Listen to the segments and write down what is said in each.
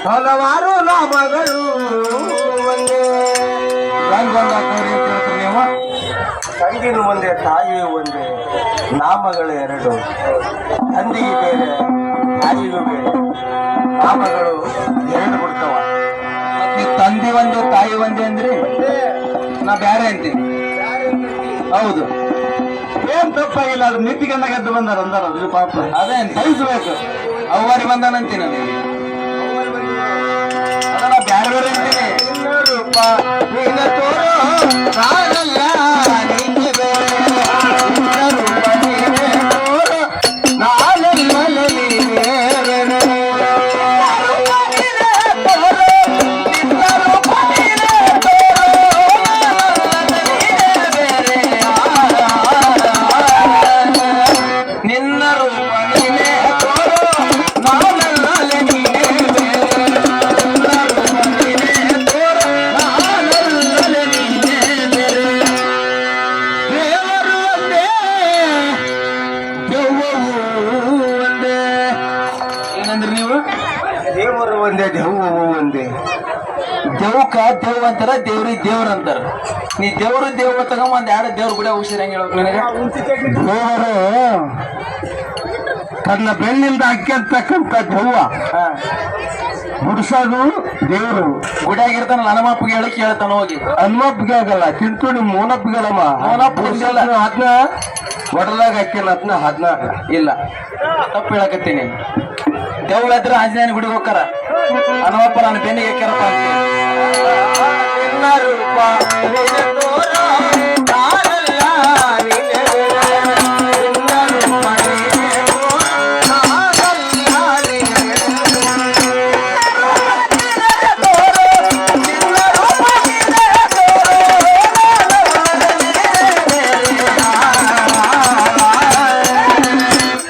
ಹಲವಾರು ನಾಮಗಳು ಒಂದೇ ನೀವು ತಂಗಿನೂ ಒಂದೇ ತಾಯಿಯೂ ಒಂದೇ ನಾಮಗಳು ಎರಡು ತಂದೆಗೆ ಬೇರೆ ತಾಯಿಗೂ ಬೇರೆ ನಾಮಗಳು ಎರಡು ಬಿಡ್ತಾವ ತಂದೆ ಒಂದೇ ತಾಯಿ ಒಂದೇ ಅಂದ್ರೆ ನಾ ಬ್ಯಾರೆ ಅಂತೀನಿ ಹೌದು ಏನ್ ತಪ್ಪಾಗಿಲ್ಲ ಅದು ನಿತ್ತಿಗನ್ನ ಗೆದ್ದು ಬಂದಾರ ಅಂದಾರ ಅದ್ರ ಪಾಪ ಅದೇ ಸಹಿಸಬೇಕು ಅವ್ವರಿ ಬಂದಾನಂತೀನಿ ನನಗೆ ಅದನ್ನ ಬ್ಯಾರೆ ಬೇರೆ ಅಂತೀನಿ ರೂಪ ನೀನ ತೋರೋ ನಾನಲ್ಲ ನೀನೆ ಬೇರೆ ನಿನ್ನ ರೂಪ ನೀನೆ ತೋರೋ ನಾನಲ್ಲ ನೀನೆ ಬೇರೆ ದೇವರು ಒಂದೇ ದೇವು ಒಂದೇ ದೇವ್ಕ ದೇವ್ ಅಂತಾರ ದೇವ್ರಿಗೆ ದೇವ್ರ ಅಂತಾರ ನೀ ದೇವ್ರು ದೇವ್ರ ತಗೊಂಡ್ ಒಂದ್ ಎರಡು ದೇವ್ರ ಕೂಡ ಹುಷಾರಂಗ ಹೇಳ್ಬೇಕು ನನಗೆ ದೇವರು ತನ್ನ ಬೆನ್ನಿಂದ ಹಾಕಿರ್ತಕ್ಕಂಥ ದೆವ್ವ ಗುಡ್ಸೋದು ದೇವರು ಗುಡಿಯಾಗಿರ್ತಾನ ಹನುಮಪ್ಪಗೆ ಹೇಳಿ ಕೇಳ್ತಾನ ಹೋಗಿ ಹನುಮಪ್ಪಿಗೆ ಆಗಲ್ಲ ತಿಂತುಡಿ ಮೋನಪ್ಪಿಗಳಮ್ಮ ಅದನ್ನ ಒಡಲಾಗ ಹಾಕಿಲ್ಲ ಅದನ್ನ ಹದ್ನಾಲ್ಕು ಇಲ್ಲ ತಪ್ಪು ಹೇಳಕತ್ತೀನಿ ದೇವ್ರ ಹತ್ರ ಆಂಜನೇಯನ ಗುಡಿಗೆ ಹೋಗ್ತಾರ ಹನುಮಪ್ಪ ನಾನು ಬೆನ್ನಿಗೆ ಹಾಕ್ಯಾರಪ್ಪ ನಿನ್ನ ರೂಪ ನಿನ್ನ ತೋರ ನಾನಲ್ಲ ನೀನೆ ಬೇರೆ. ನಿನ್ನ ರೂಪ ನೀನೆ ತೋರ ನಾನಲ್ಲ ನೀನೆ ಬೇರೆ. ನಿನ್ನ ರೂಪ ನೀನೆ ತೋರ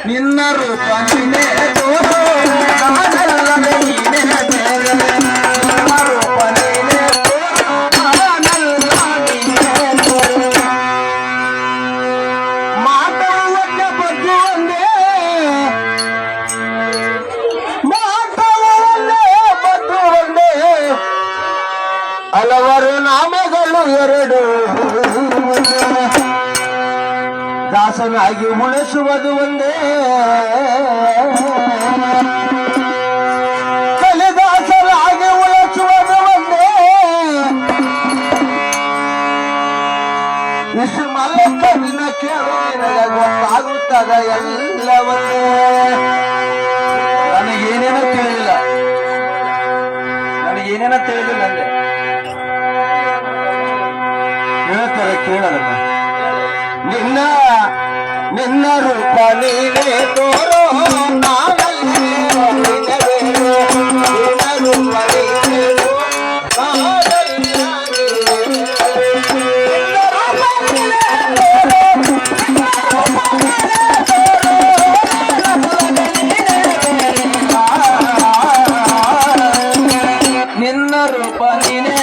ನಿನ್ನ ರೂಪ ನೀನೆ ತೋರ ನಾನಲ್ಲ ನೀನೆ ಬೇರೆ. ನಿನ್ನ ರೂಪ ನೀನೆ ತೋರ ನಾನಲ್ಲ ನೀನೆ ಬೇರೆ. ಮಾತಾಡುವಂತ ಬಗ್ಗೆ ಒಂದೇ ಮಾತಾಡುವಂತೆ ಬದ್ದು ಒಂದೇ ಹಲವಾರು ನಾಮಗಳು ಎರಡು ದಾಸನಾಗಿ ಉಳಿಸುವುದು ಒಂದೇ ಕಲಿದಾಸನಾಗಿ ಉಳಿಸುವುದು ಒಂದೇ ಇಷ್ಟು ಮಲ್ಲಕ್ಕ ದಿನ ಕೇಳು ನಿನಗೆ ಗೊತ್ತಾಗುತ್ತದ ಎಲ್ಲ ಒಂದೇ ನನಗೇನೇನೋ ತಿಳಿದಿಲ್ಲ ನನಗೇನೇನೋ ತಿಳಿದಿಲ್ಲ ಅಂದೆ ಹೇಳ್ತಾರೆ ಕೇಳೋದನ್ನ ನಿನ್ನ ನಿನ್ನ ರೂಪ ನೀನೇ ತೋರೋ ನಾನಲ್ಲ ನೀನೆ ಬೇರೆ. ನಿನ್ನ ರೂಪ ನೀನೇ ತೋರೋ ನಾನಲ್ಲ ನೀನೆ ಬೇರೆ. ನಿನ್ನ ರೂಪ ನೀನೇ ತೋರೋ ನಿನ್ನ ರೂಪ ನೀನೇ ತೋರೋ ನಾನಲ್ಲ ನೀನೆ ಬೇರೆ. ನಿನ್ನ ರೂಪ ನೀನೆ